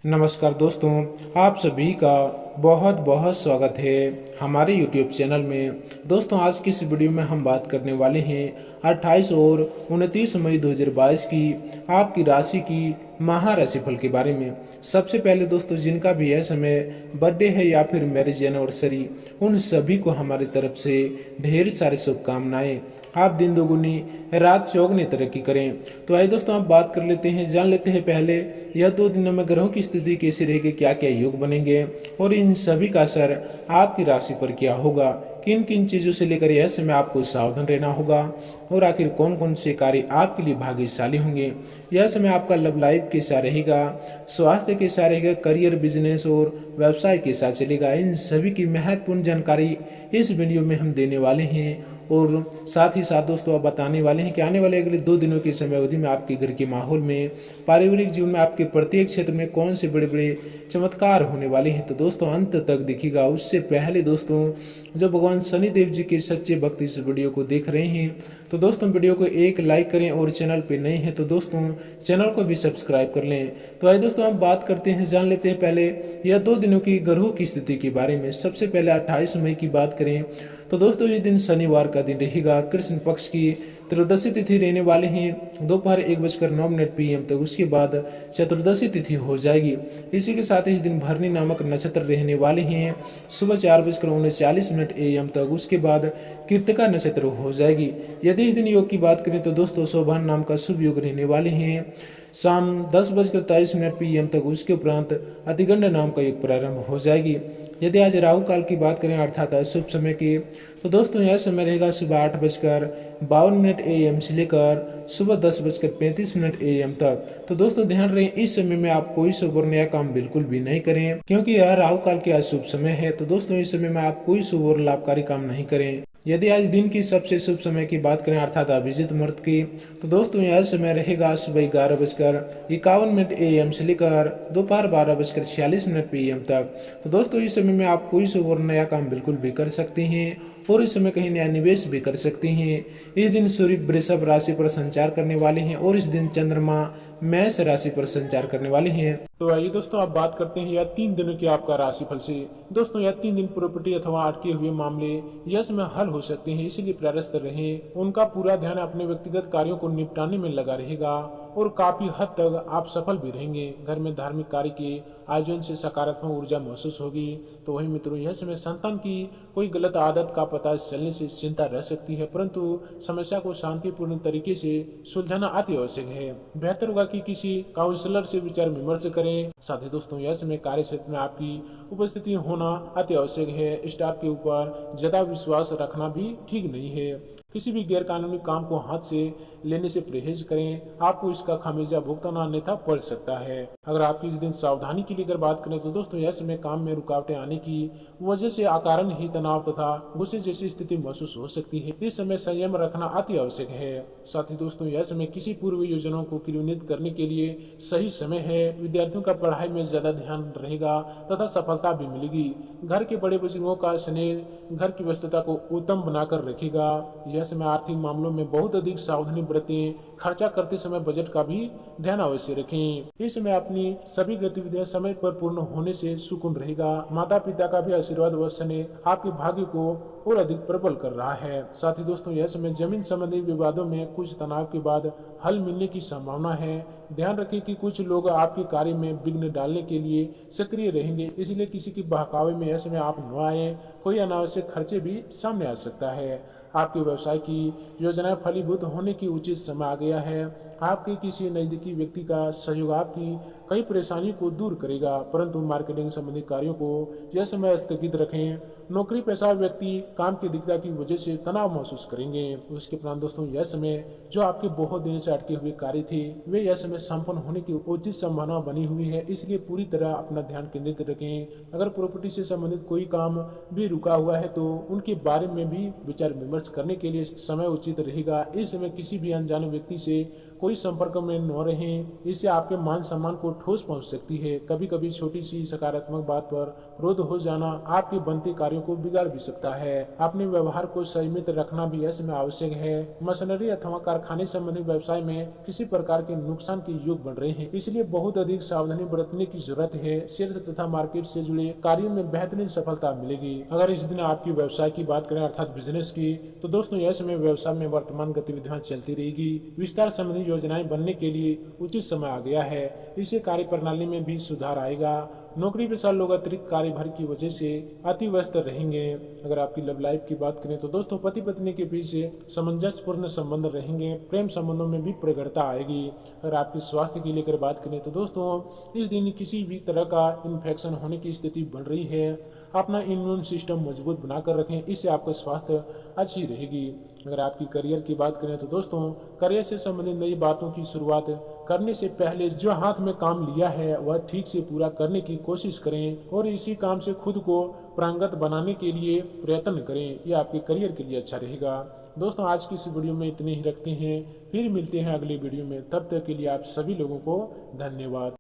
नमस्कार दोस्तों, आप सभी का बहुत बहुत स्वागत है हमारे YouTube चैनल में। दोस्तों, आज की इस वीडियो में हम बात करने वाले हैं 28 और 29 मई 2022 की आपकी राशि की महाराशिफल के बारे में। सबसे पहले दोस्तों, जिनका भी यह समय बर्थडे है या फिर मैरिज एनिवर्सरी, उन सभी को हमारी तरफ से ढेर सारी शुभकामनाएं। आप दिन दोगुनी रात चौगुनी तरक्की करें। तो आइए दोस्तों, आप बात कर लेते हैं, जान लेते हैं पहले यह 2 दिनों में ग्रहों की स्थिति कैसी रहेगी, क्या क्या योग बनेंगे और इन सभी का असर आपकी राशि पर क्या होगा, किन किन चीज़ों से लेकर यह समय आपको सावधान रहना होगा और आखिर कौन कौन से कार्य आपके लिए भाग्यशाली होंगे। यह समय आपका लव लाइफ कैसा रहेगा, स्वास्थ्य कैसा रहेगा, करियर, बिजनेस और व्यवसाय कैसा चलेगा, इन सभी की महत्वपूर्ण जानकारी इस वीडियो में हम देने वाले हैं। और साथ ही साथ दोस्तों, आप बताने वाले हैं कि आने वाले अगले 2 दिनों की समय अवधि में आपके घर के माहौल में, पारिवारिक जीवन में, आपके प्रत्येक क्षेत्र में कौन से बड़े बड़े चमत्कार होने वाले हैं। तो दोस्तों, अंत तक देखिएगा। उससे पहले दोस्तों, जो भगवान शनिदेव जी के सच्चे भक्त इस वीडियो को देख रहे हैं, तो दोस्तों वीडियो को एक लाइक करें और चैनल पे नए हैं तो दोस्तों चैनल को भी सब्सक्राइब कर लें। तो आइए दोस्तों, हम बात करते हैं, जान लेते हैं पहले यह 2 दिनों की ग्रहों की स्थिति के बारे में। सबसे पहले 28 मई की बात करें तो दोस्तों, ये दिन शनिवार का दिन रहेगा। कृष्ण पक्ष की त्रयोदशी तिथि रहने वाले हैं दोपहर 1:09 PM तक। उसके बाद चतुर्दशी तिथि हो जाएगी। इसी के साथ इस दिन भरनी नामक नक्षत्र रहने वाले हैं सुबह 4:39 AM तक। उसके बाद कृतिका नक्षत्र हो जाएगी। यदि इस दिन योग की बात करें तो दोस्तों, शोभान नाम का शुभ योग रहने वाले हैं शाम 10:23 PM तक। उसके उपरांत अतिगंड नाम का योग प्रारंभ हो जाएगी। यदि आज राहु काल की बात करें अर्थात शुभ समय की, तो दोस्तों यह समय रहेगा सुबह 8:52 AM से लेकर सुबह 10:35 AM तक। तो दोस्तों ध्यान रहे, इस समय में आप कोई शुभ और नया काम बिल्कुल भी नहीं करें, क्योंकि यह राहु काल के अशुभ समय है। तो दोस्तों, इस समय में आप कोई शुभ और लाभकारी काम नहीं करें। यदि आज दिन की सबसे शुभ समय की बात करें अर्थात अभिजीत मुहूर्त की, तो दोस्तों यह समय रहेगा सुबह 11:51 AM से लेकर दोपहर 12:46 PM तक। तो दोस्तों, इस समय में आप कोई शुभ और नया काम बिल्कुल भी कर सकते हैं और इस समय कहीं नया निवेश भी कर सकते हैं। इस दिन सूर्य वृषभ राशि पर संचार करने वाले हैं और इस दिन चंद्रमा मेष राशि पर संचार करने वाले हैं। तो आइए दोस्तों, आप बात करते हैं यह 3 दिनों की आपका राशिफल से। दोस्तों, यह 3 दिन प्रॉपर्टी अथवा अटके हुए मामले यह समय हल हो सकते हैं, इसलिए प्रयासरत रहें। उनका पूरा ध्यान अपने व्यक्तिगत कार्यों को निपटाने में लगा रहेगा और काफी हद तक आप सफल भी रहेंगे। घर में धार्मिक कार्य के आयोजन से सकारात्मक ऊर्जा महसूस होगी। तो वही मित्रों, यह समय संतान की कोई गलत आदत का पता चलने से चिंता रह सकती है, परंतु समस्या को शांतिपूर्ण तरीके से सुलझाना अति आवश्यक है। बेहतर होगा कि किसी काउंसलर से विचार विमर्श करें। साथ ही दोस्तों, यह समय कार्य क्षेत्र में आपकी उपस्थिति होना अति आवश्यक है। स्टाफ के ऊपर ज्यादा विश्वास रखना भी ठीक नहीं है। किसी भी गैर कानूनी काम को हाथ से लेने से परहेज करें, आपको इसका खामियाजा भुगतना अन्यथा पड़ सकता है। अगर आपकी इस दिन सावधानी की लेकर बात करें तो दोस्तों, यह समय काम में रुकावटें आने की वजह से अकारण ही तनाव तथा गुस्से जैसी स्थिति महसूस हो सकती है। इस समय संयम रखना अति आवश्यक है। साथ ही दोस्तों, यह समय किसी पूर्व योजनाओं को क्रियान्वित करने के लिए सही समय है। विद्यार्थियों का पढ़ाई में ज्यादा ध्यान रहेगा तथा सफलता भी मिलेगी। घर के बड़े बुजुर्गों का स्नेह घर की व्यस्तता को उत्तम बनाकर रखेगा। यह समय आर्थिक मामलों में बहुत अधिक सावधानी बरतें। खर्चा करते समय बजट का भी ध्यान अवश्य रखें। इस समय अपनी सभी गतिविधियां समय पर पूर्ण होने से सुकून रहेगा। माता पिता का भी आशीर्वाद व स्नेह आपके भाग्य को और अधिक प्रबल कर रहा है। साथ ही दोस्तों, यह समय जमीन संबंधी विवादों में कुछ तनाव के बाद हल मिलने की संभावना है। ध्यान रखें कि कुछ लोग आपके कार्य में विघ्न डालने के लिए सक्रिय रहेंगे, इसलिए किसी की बहकावे में यह समय आप न आए। कोई अनावश्यक खर्चे भी सामने आ सकता है। आपके व्यवसाय की योजनाएं फलीभूत होने की उचित समय आ गया है। आपके किसी नजदीकी व्यक्ति का सहयोग आपकी कई परेशानी को दूर करेगा, परंतु मार्केटिंग संबंधी कार्यों को यह समय स्थगित रखें। नौकरी पेशा व्यक्ति काम की अधिकता की वजह से तनाव महसूस करेंगे। उसके उपरांत दोस्तों, यह समय जो आपके बहुत दिन से अटके हुए कार्य थे, वे यह समय संपन्न होने की उचित संभावना बनी हुई है, इसलिए पूरी तरह अपना ध्यान केंद्रित रखें। अगर प्रॉपर्टी से संबंधित कोई काम भी रुका हुआ है तो उनके बारे में भी विचार विमर्श करने के लिए समय उचित रहेगा। इस समय किसी भी अनजाने व्यक्ति से कोई संपर्क में न रहें, इससे आपके मान सम्मान को ठोस पहुंच सकती है। कभी कभी छोटी सी सकारात्मक बात पर क्रोध हो जाना आपके बनते कार्यों को बिगाड़ भी सकता है। अपने व्यवहार को संयमित रखना भी ऐसे में आवश्यक है। मशीनरी अथवा कारखाने संबंधी व्यवसाय में किसी प्रकार के नुकसान के योग बन रहे हैं, इसलिए बहुत अधिक सावधानी बरतने की जरूरत है। शेयर तथा मार्केट से जुड़े कार्यों में बेहतरीन सफलता मिलेगी। अगर इस दिन आपकी व्यवसाय की बात करें अर्थात बिजनेस की, तो दोस्तों यह समय व्यवसाय में वर्तमान गतिविधियां चलती रहेगी। विस्तार संबंधी योजनाएं बनने के लिए उचित समय आ गया है। इससे कार्य प्रणाली में भी सुधार आएगा। नौकरी पेशा लोग अतिरिक्त कार्यभार की वजह से अति व्यस्त रहेंगे। अगर आपकी लव लाइफ की बात करें तो दोस्तों पति पत्नी के बीच सामंजस्यपूर्ण संबंध रहेंगे। प्रेम संबंधों में भी प्रगाढ़ता आएगी। अगर आपके स्वास्थ्य की लेकर बात करें तो दोस्तों इस दिन किसी भी तरह का इन्फेक्शन होने की स्थिति बन रही है। अपना इम्यून सिस्टम मजबूत बनाकर रखें, इससे आपका स्वास्थ्य अच्छी रहेगी। अगर आपकी करियर की बात करें तो दोस्तों करियर से संबंधित नई बातों की शुरुआत करने से पहले जो हाथ में काम लिया है वह ठीक से पूरा करने की कोशिश करें और इसी काम से खुद को प्रांगत बनाने के लिए प्रयत्न करें। यह आपके करियर के लिए अच्छा रहेगा। दोस्तों आज की इस वीडियो में इतने ही रखते हैं, फिर मिलते हैं अगले वीडियो में। तब तक के लिए आप सभी लोगों को धन्यवाद।